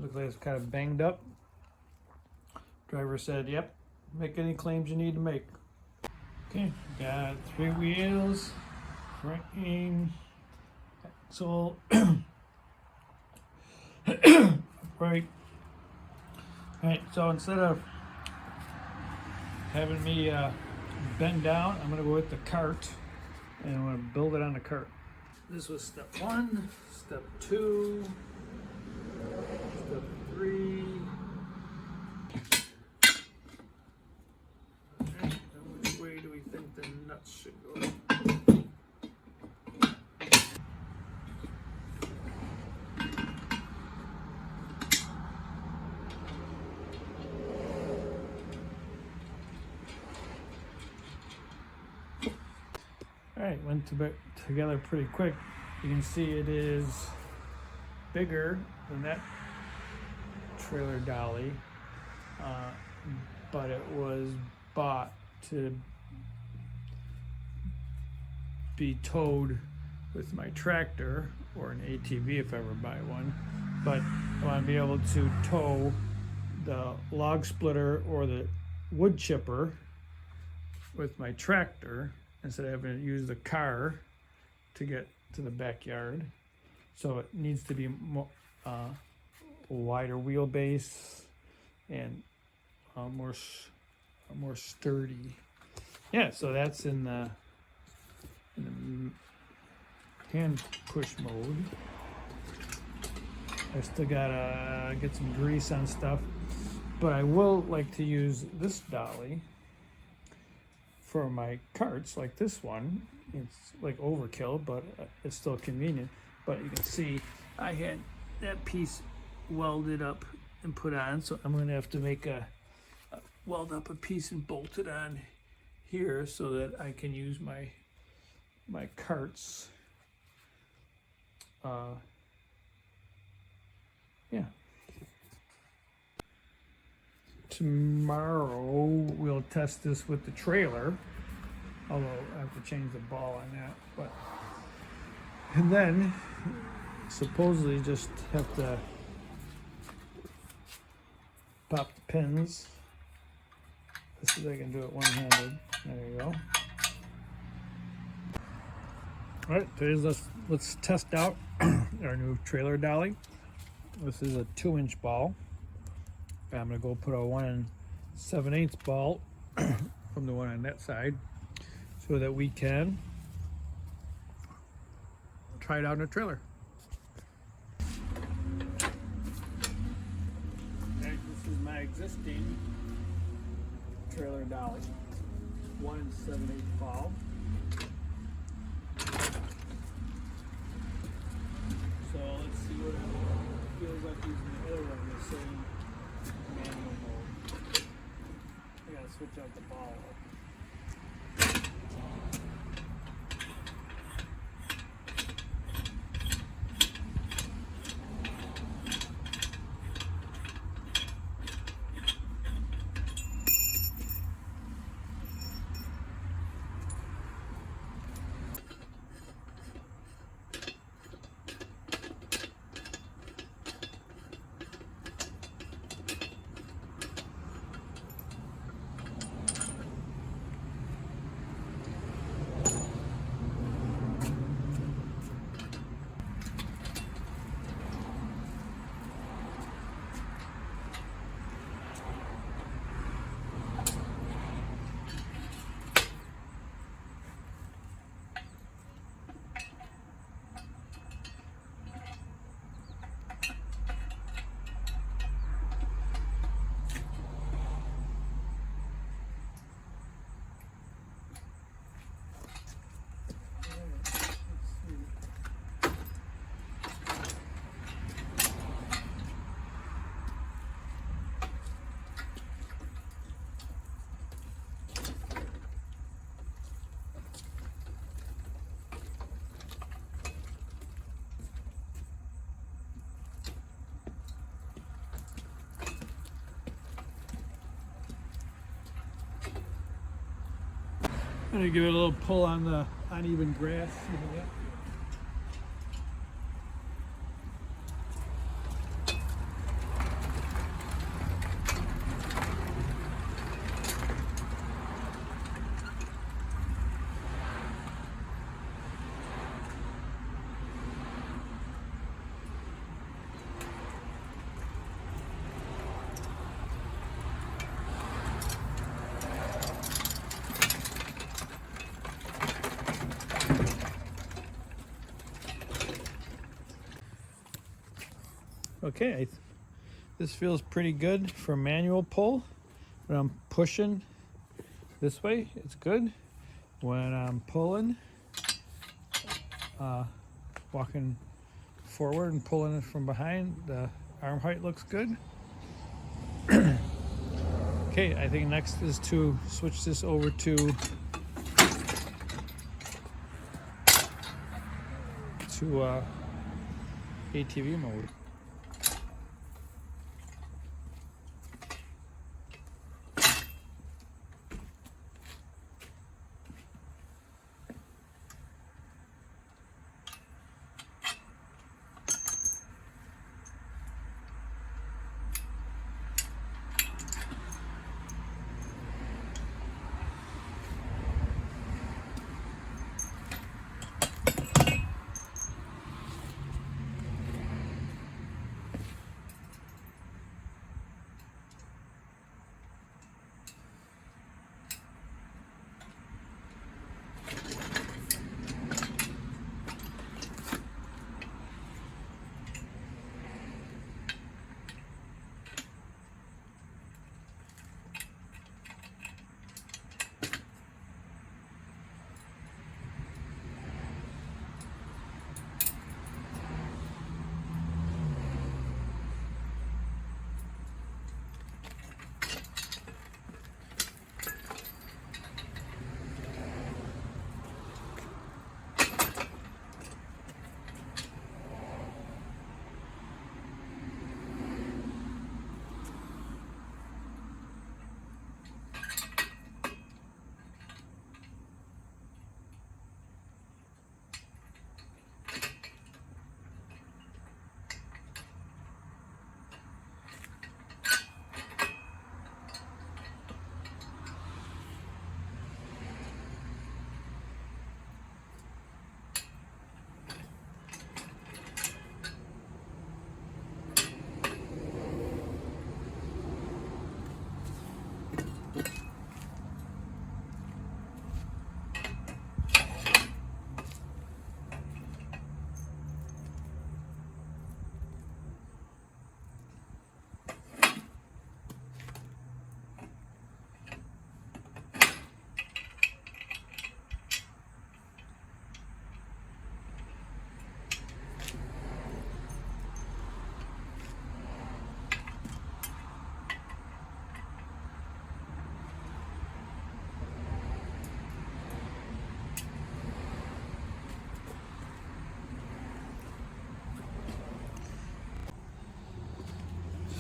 Looks like it's kind of banged up. Driver said, yep, make any claims you need to make. Okay, got 3 wheels, frame, axle, right. Alright, so instead of having me bend down, I'm going to go with the cart and I'm going to build it on the cart. This was step 1, step 2, step 3. Alright, which way do we think the nuts should go? Alright, went together pretty quick. You can see it is bigger than that trailer dolly, but it was bought to be towed with my tractor or an ATV if I ever buy one. But I want to be able to tow the log splitter or the wood chipper with my tractor instead of having to use the car to get to the backyard. So it needs to be more, wider wheelbase and more sturdy. Yeah, so that's in the hand push mode. I still gotta get some grease on stuff, but I will like to use this dolly for my carts, like this one. It's like overkill, but it's still convenient. But you can see I had that piece welded up and put on, so I'm gonna have to make weld up a piece and bolt it on here so that I can use my carts. Yeah. Tomorrow we'll test this with the trailer, although I have to change the ball on that. But and then supposedly just have to pop the pins. Let's see if I can do it one-handed. There you go. All right, today's let's test out our new trailer dolly. This is a 2-inch ball. I'm gonna go put a 1 7/8 ball from the one on that side so that we can try it out in a trailer. Okay, this is my existing trailer dolly. 1 7/8 ball. So let's see what it feels like using the other one, the same manual mode. I gotta switch out the ball. I'm gonna give it a little pull on the uneven grass. Okay, this feels pretty good for manual pull. When I'm pushing this way, it's good. When I'm pulling, walking forward and pulling it from behind, the arm height looks good. Okay, I think next is to switch this over to ATV mode.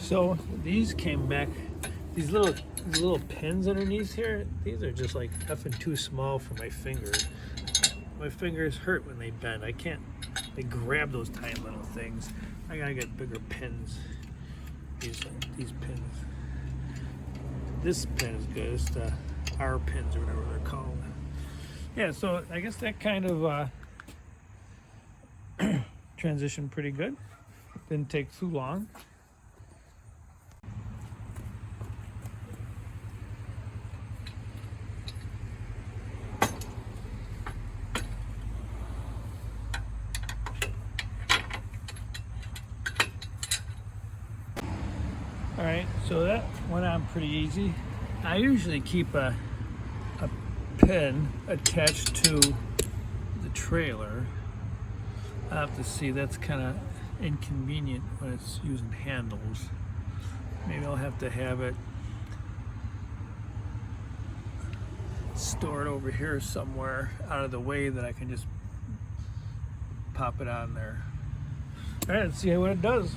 So these came back, these little pins underneath here, these are just like effing too small for my fingers. My fingers hurt when they bend. I can't, they grab those tiny little things. I gotta get bigger pins. These pins. This pin is good. It's the R pins or whatever they're called. Yeah, so I guess that kind of transitioned pretty good. Didn't take too long. All right, so that went on pretty easy. I usually keep a pin attached to the trailer. I have to see, that's kind of inconvenient when it's using handles. Maybe I'll have to have it stored over here somewhere out of the way that I can just pop it on there. All right, let's see what it does.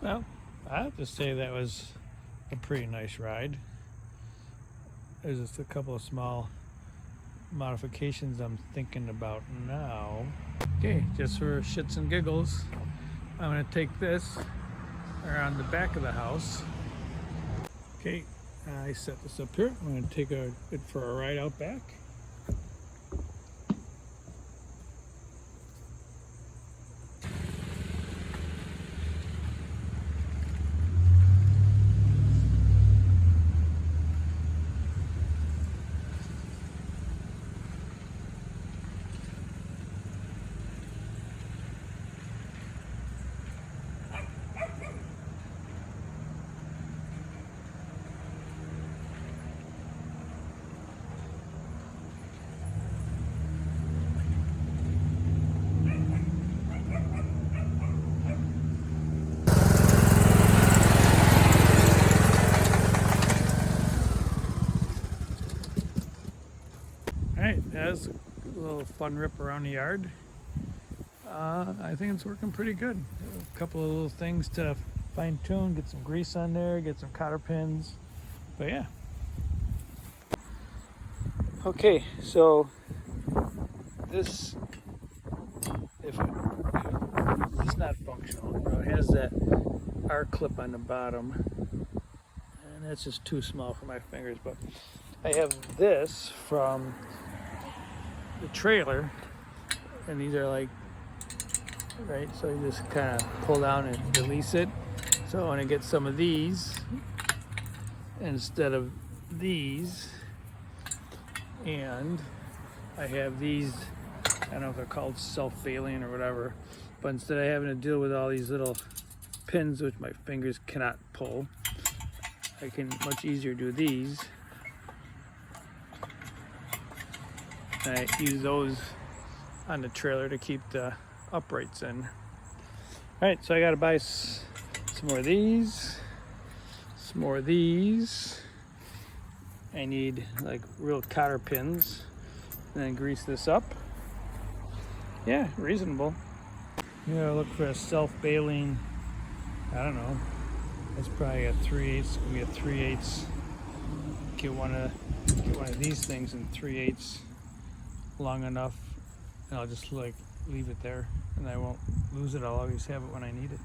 Well, I have to say that was a pretty nice ride. There's just a couple of small modifications I'm thinking about now. Okay, just for shits and giggles, I'm going to take this around the back of the house. Okay, I set this up here. I'm going to take it for a ride out back. Alright, that's a little fun rip around the yard. I think it's working pretty good. A couple of little things to fine tune, get some grease on there, get some cotter pins, but yeah. Okay, so this, if it's not functional, it has that R clip on the bottom, and that's just too small for my fingers, but I have this from the trailer, and these are like, right, so you just kind of pull down and release it. So I want to get some of these instead of these, and I have these, I don't know if they're called self-bailing or whatever, but instead of having to deal with all these little pins which my fingers cannot pull, I can much easier do these. And I use those on the trailer to keep the uprights in. Alright, so I gotta buy some more of these, some more of these. I need like real cotter pins, and then grease this up. Yeah, reasonable. Yeah, look for a self-bailing, I don't know, it's probably a 3/8, it's gonna be a 3/8. Get one of these things in 3/8 long enough, and I'll just like leave it there, and I won't lose it. I'll always have it when I need it.